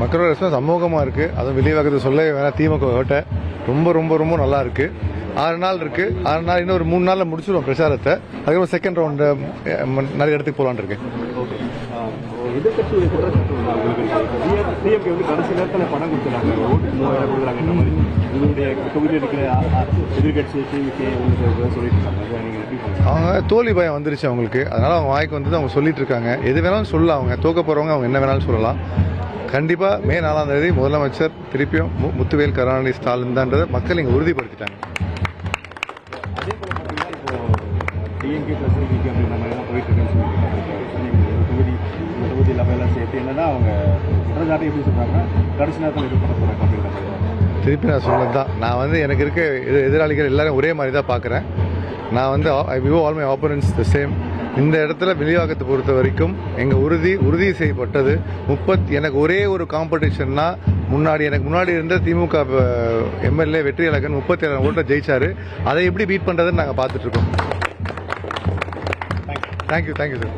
மக்களோட ரெஸ்பான்ஸ் அமோகமாக இருக்குது. அதுவும் விலைவாக்கத்தை சொல்ல வேணா. திமுக ஓட்ட ரொம்ப ரொம்ப ரொம்ப நல்லா இருக்குது. 6 நாள் இருக்குது. 6 நாள் இன்னும் ஒரு 3 நாளில் முடிச்சிடுவோம் பிரச்சாரத்தை. அதுக்கப்புறம் செகண்ட் ரவுண்டு நிறைய இடத்துக்கு போகலான்னு இருக்கேன். அவங்க தோல்வி பயம் வந்துருச்சு அவங்களுக்கு. அதனால அவங்க வாய்க்கு வந்து அவங்க சொல்லிட்டு இருக்காங்க. எது வேணாலும் சொல்லலாம். அவங்க தோக்க போறவங்க அவங்க என்ன வேணாலும் சொல்லலாம். கண்டிப்பா மே 4ஆம் தேதி முதலமைச்சர் திருப்பியும் முத்துவேல் கருணாநிதி ஸ்டாலின் தான்றதை மக்கள் இங்க உறுதிப்படுத்திட்டாங்க. திருப்பி நான் சொன்னது தான். நான் வந்து எனக்கு இருக்க எதிராளிகள் எல்லாரும் ஒரே மாதிரி தான் பார்க்குறேன். நான் வந்து I view all my opponents the same. இந்த இடத்துல விநியோகத்தை பொறுத்த வரைக்கும் எங்கள் உறுதி செய்யப்பட்டது. எனக்கு ஒரே ஒரு காம்படிஷன்னா எனக்கு முன்னாடி இருந்த திமுக எம்எல்ஏ வெற்றியழகன் 37 ஓட்டில் ஜெயிச்சாரு. அதை எப்படி பீட் பண்ணுறதுன்னு நாங்கள் பார்த்துட்ருக்கோம். Thank you sir.